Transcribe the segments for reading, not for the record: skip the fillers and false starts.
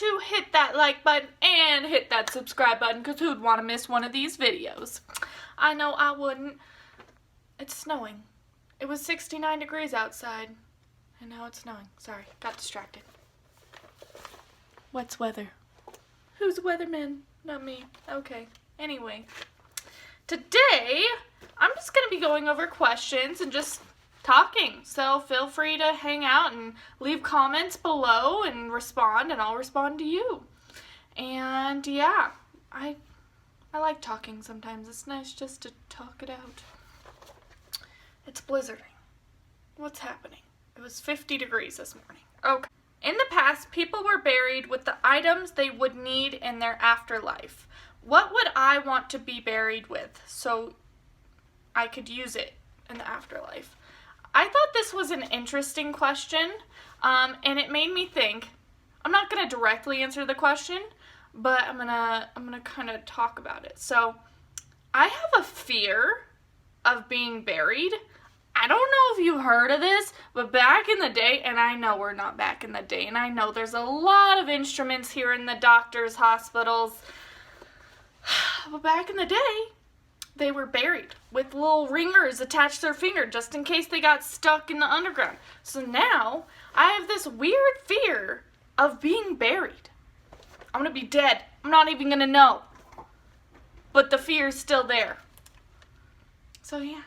to hit that like button and hit that subscribe button, because who'd want to miss one of these videos? I know I wouldn't. It's snowing. It was 69 degrees outside, and now it's snowing. Sorry, got distracted. What's weather? Who's the weatherman? Not me. Okay. Anyway, today I'm just going to be going over questions and just talking. So feel free to hang out and leave comments below and respond, and I'll respond to you. And yeah, I like talking sometimes. It's nice just to talk it out. It's blizzarding. What's happening? It was 50 degrees this morning. Okay. In the past, people were buried with the items they would need in their afterlife. What would I want to be buried with so I could use it in the afterlife? I thought this was an interesting question, and it made me think. I'm not going to directly answer the question, but I'm gonna kind of talk about it. So, I have a fear of being buried. I don't know if you've heard of this, but back in the day, and I know we're not back in the day, and I know there's a lot of instruments here in the doctors' hospitals, but back in the day, they were buried with little ringers attached to their finger just in case they got stuck in the underground. So now, I have this weird fear of being buried. I'm gonna be dead. I'm not even gonna know. But the fear is still there. So yeah.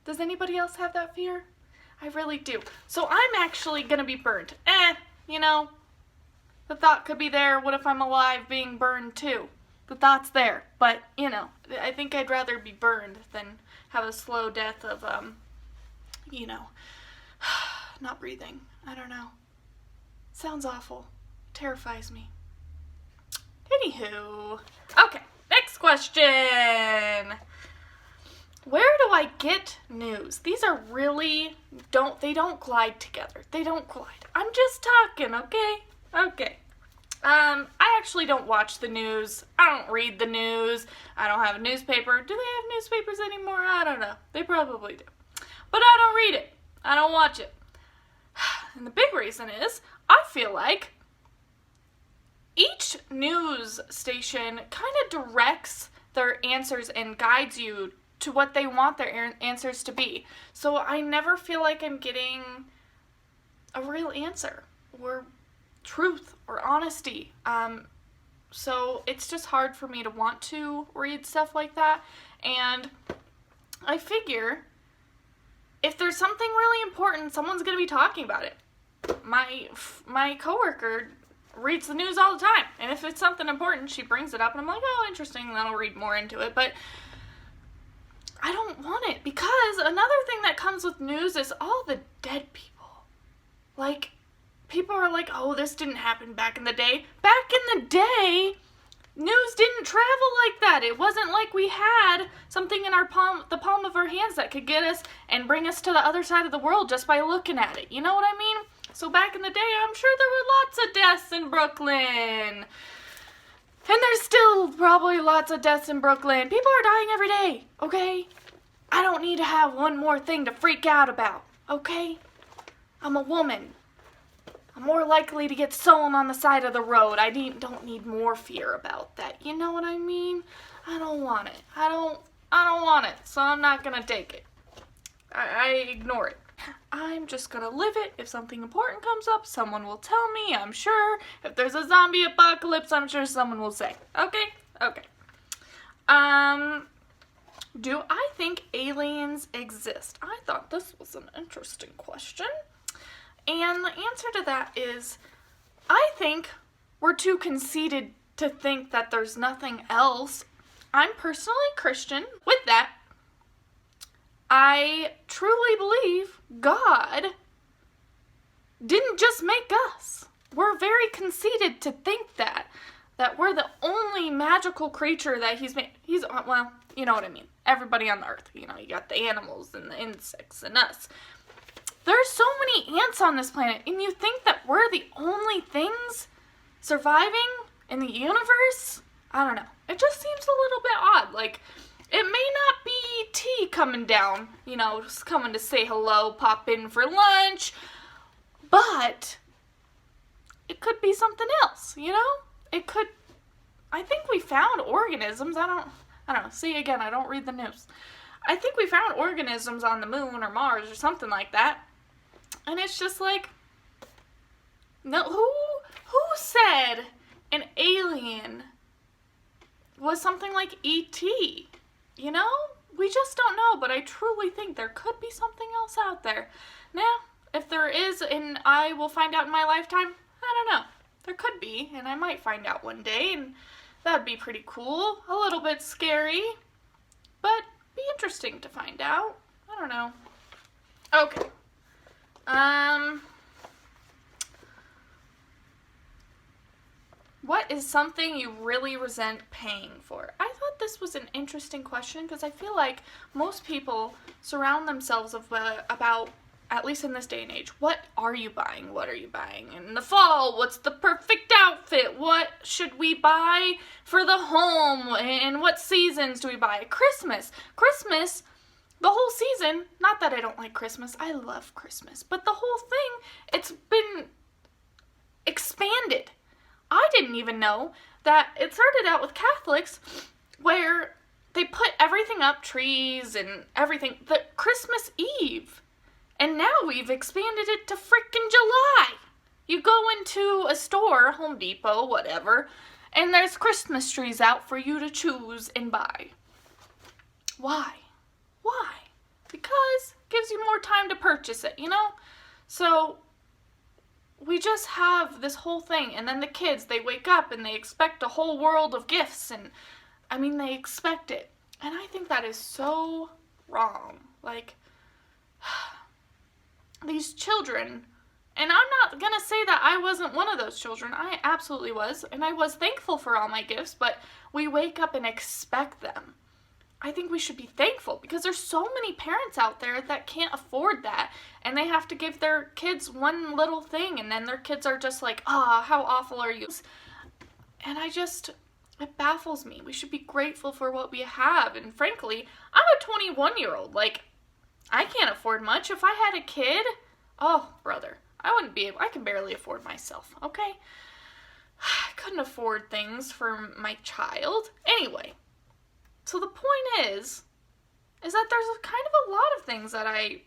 Does anybody else have that fear? I really do. So I'm actually gonna be burned. You know, the thought could be there. What if I'm alive being burned too? The thought's there. But, you know, I think I'd rather be burned than have a slow death of, you know, not breathing. I don't know. Sounds awful. Terrifies me. Anywho. Okay, next question. Where do I get news? These are really, they don't glide together. They don't glide. I'm just talking, okay? Okay. I actually don't watch the news. I don't read the news. I don't have a newspaper. Do they have newspapers anymore? I don't know. They probably do. But I don't read it. I don't watch it. And the big reason is, I feel like each news station kind of directs their answers and guides you to what they want their answers to be. So I never feel like I'm getting a real answer or truth or honesty. So it's just hard for me to want to read stuff like that. And I figure if there's something really important, someone's going to be talking about it. My coworker reads the news all the time. And if it's something important, she brings it up and I'm like, oh, interesting, and then I'll read more into it. But I don't want it, because another thing that comes with news is all the dead people. Like, people are like, oh, this didn't happen back in the day. Back in the day, news didn't travel like that. It wasn't like we had something in the palm of our hands that could get us and bring us to the other side of the world just by looking at it. You know what I mean? So back in the day, I'm sure there were lots of deaths in Brooklyn. And there's still probably lots of deaths in Brooklyn. People are dying every day, okay? I don't need to have one more thing to freak out about, okay? I'm a woman. I'm more likely to get sewn on the side of the road. I don't need more fear about that. You know what I mean? I don't want it. I don't want it, so I'm not gonna take it. I ignore it. I'm just gonna live it. If something important comes up, someone will tell me, I'm sure. If there's a zombie apocalypse, I'm sure someone will say. Okay? Okay. Do I think aliens exist? I thought this was an interesting question. And the answer to that is, I think we're too conceited to think that there's nothing else. I'm personally Christian. With that, I truly believe God didn't just make us. We're very conceited to think that we're the only magical creature that he's made. Well, you know what I mean. Everybody on the earth, you know, you got the animals and the insects and us. There's so many ants on this planet, and you think that we're the only things surviving in the universe? I don't know. It just seems a little bit odd. Like, it may not be T coming down, you know, just coming to say hello, pop in for lunch, but it could be something else, you know? It could, I think we found organisms. I don't know. See, again, I don't read the news. I think we found organisms on the moon or Mars or something like that. And it's just like, no, who said an alien was something like E.T.? You know? We just don't know, but I truly think there could be something else out there. Now, if there is, and I will find out in my lifetime, I don't know. There could be, and I might find out one day, and that'd be pretty cool. A little bit scary, but be interesting to find out. I don't know. Okay. What is something you really resent paying for? I thought this was an interesting question because I feel like most people surround themselves about, at least in this day and age, what are you buying? What are you buying in the fall? What's the perfect outfit? What should we buy for the home? And what seasons do we buy? Christmas, the whole season, not that I don't like Christmas, I love Christmas, but the whole thing, it's been expanded. I didn't even know that it started out with Catholics where they put everything up, trees and everything, the Christmas Eve. And now we've expanded it to frickin' July. You go into a store, Home Depot, whatever, and there's Christmas trees out for you to choose and buy. Why? Why? Because it gives you more time to purchase it, you know? So we just have this whole thing, and then the kids, they wake up and they expect a whole world of gifts, and I mean, they expect it. And I think that is so wrong. Like, these children, and I'm not gonna say that I wasn't one of those children. I absolutely was, and I was thankful for all my gifts, but we wake up and expect them. I think we should be thankful because there's so many parents out there that can't afford that, and they have to give their kids one little thing, and then their kids are just like, how awful are you? And it baffles me. We should be grateful for what we have, and frankly, I'm a 21-year-old. Like, I can't afford much. If I had a kid, oh, brother, I can barely afford myself, okay? I couldn't afford things for my child. Anyway. So the point is that there's kind of a lot of things that I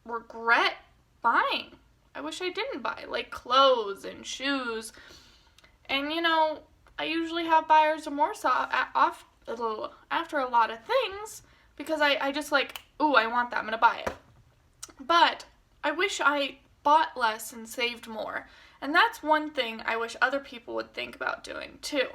regret buying. I wish I didn't buy, like clothes and shoes. And, you know, I usually have buyer's remorse after a lot of things because I just like, ooh, I want that, I'm going to buy it. But I wish I bought less and saved more. And that's one thing I wish other people would think about doing, too.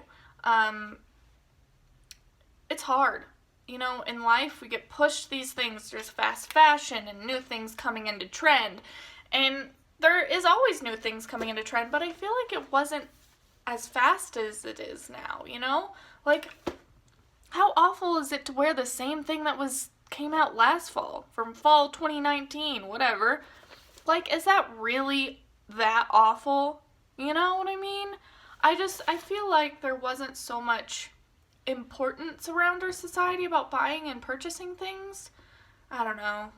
It's hard. You know, in life, we get pushed these things. There's fast fashion and new things coming into trend. And there is always new things coming into trend, but I feel like it wasn't as fast as it is now, you know? Like, how awful is it to wear the same thing that came out last fall, from fall 2019, whatever? Like, is that really that awful? You know what I mean? I feel like there wasn't so much importance around our society about buying and purchasing things. I don't know.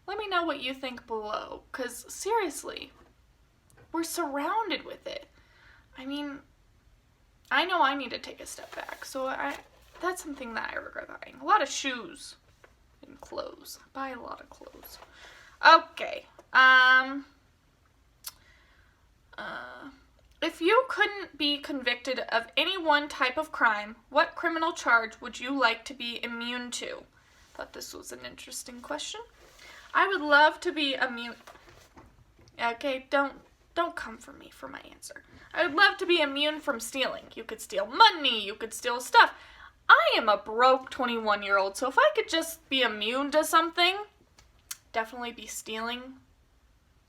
Let me know what you think below, because seriously, we're surrounded with it. I mean, I know I need to take a step back, so that's something that I regret buying. A lot of shoes and clothes. I buy a lot of clothes. Okay. If you couldn't be convicted of any one type of crime, what criminal charge would you like to be immune to? Thought this was an interesting question. I would love to be immune. Okay, don't come for me for my answer. I would love to be immune from stealing. You could steal money, you could steal stuff. I am a broke 21-year-old, so if I could just be immune to something, definitely be stealing,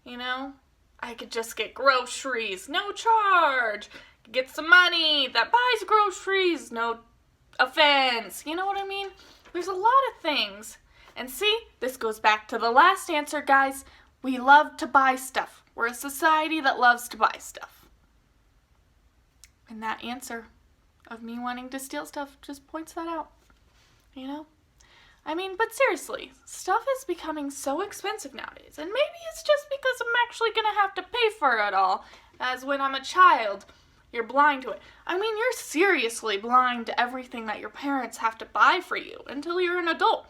you know? I could just get groceries, no charge. Get some money that buys groceries, no offense. You know what I mean? There's a lot of things. And see, this goes back to the last answer, guys. We love to buy stuff. We're a society that loves to buy stuff. And that answer of me wanting to steal stuff just points that out. You know? I mean, but seriously, stuff is becoming so expensive nowadays, and maybe it's just because I'm actually gonna have to pay for it all. as when I'm a child, you're blind to it. I mean, you're seriously blind to everything that your parents have to buy for you until you're an adult.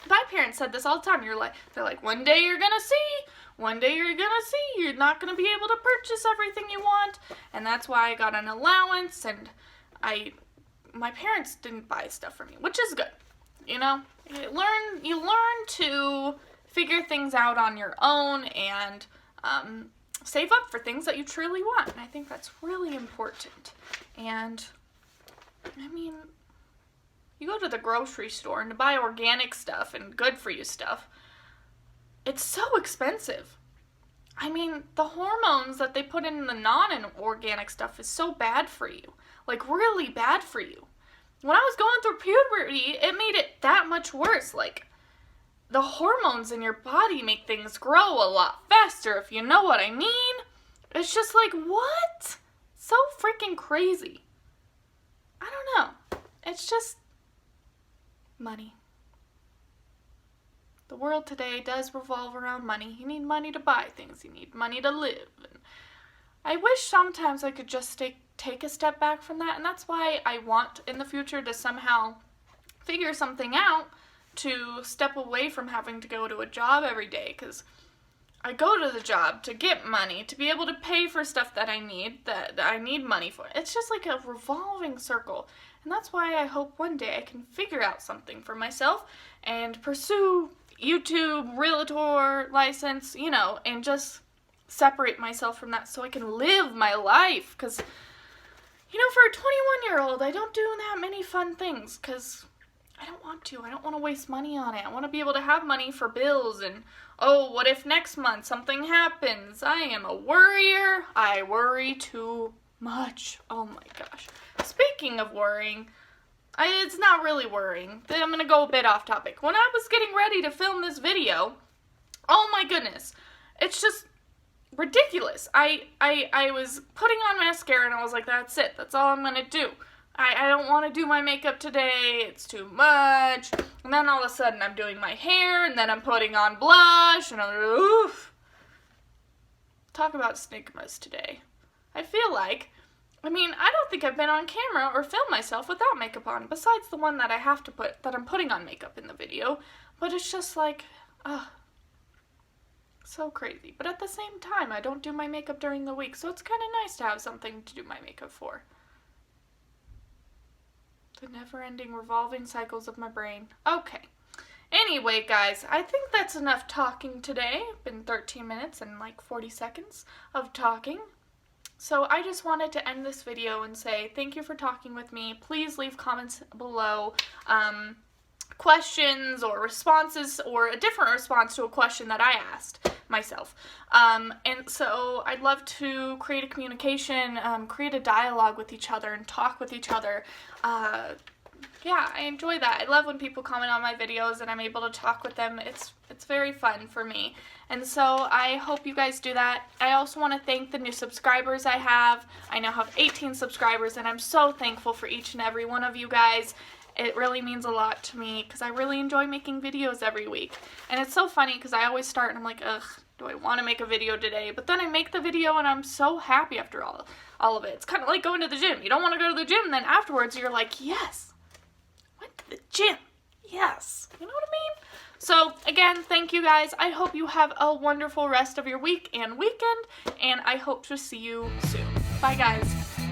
My parents said this all the time. They're like, one day you're gonna see, one day you're gonna see, you're not gonna be able to purchase everything you want. And that's why I got an allowance, and my parents didn't buy stuff for me, which is good. You know, you learn to figure things out on your own and save up for things that you truly want. And I think that's really important. And I mean, you go to the grocery store and to buy organic stuff and good for you stuff, it's so expensive. I mean, the hormones that they put in the non-organic stuff is so bad for you. Like, really bad for you. When I was going through puberty, it made it that much worse. Like, the hormones in your body make things grow a lot faster, if you know what I mean. It's just like, what? So freaking crazy. I don't know. It's just money. The world today does revolve around money. You need money to buy things. You need money to live. And I wish sometimes I could just take a step back from that, and that's why I want in the future to somehow figure something out to step away from having to go to a job every day, because I go to the job to get money, to be able to pay for stuff that I need money for. It's just like a revolving circle, and that's why I hope one day I can figure out something for myself and pursue YouTube, realtor license, you know, and just separate myself from that so I can live my life, because, you know, for a 21-year-old, I don't do that many fun things, because I don't want to. I don't want to waste money on it. I want to be able to have money for bills and, oh, what if next month something happens? I am a worrier. I worry too much. Oh my gosh. Speaking of worrying, it's not really worrying. I'm going to go a bit off topic. When I was getting ready to film this video, oh my goodness, it's just ridiculous. I was putting on mascara and I was like, that's it. That's all I'm going to do. I don't want to do my makeup today, it's too much, and then all of a sudden I'm doing my hair, and then I'm putting on blush, and I'm oof. Talk about stigmas today. I feel like, I don't think I've been on camera or filmed myself without makeup on, besides the one that I'm putting on makeup in the video, but it's just like, so crazy. But at the same time, I don't do my makeup during the week, so it's kind of nice to have something to do my makeup for. The never-ending revolving cycles of my brain. Okay. Anyway, guys, I think that's enough talking today. Been 13 minutes and like 40 seconds of talking. So I just wanted to end this video and say thank you for talking with me. Please leave comments below, questions or responses, or a different response to a question that I asked myself. And so I'd love to create a communication, create a dialogue with each other and talk with each other. Yeah, I enjoy that. I love when people comment on my videos and I'm able to talk with them. It's very fun for me. And so I hope you guys do that. I also want to thank the new subscribers I have. I now have 18 subscribers and I'm so thankful for each and every one of you guys. It really means a lot to me because I really enjoy making videos every week. And it's so funny because I always start and I'm like, ugh, do I want to make a video today? But then I make the video and I'm so happy after all of it. It's kind of like going to the gym. You don't want to go to the gym, and then afterwards you're like, yes, went to the gym. Yes. You know what I mean? So again, thank you guys. I hope you have a wonderful rest of your week and weekend, and I hope to see you soon. Bye guys.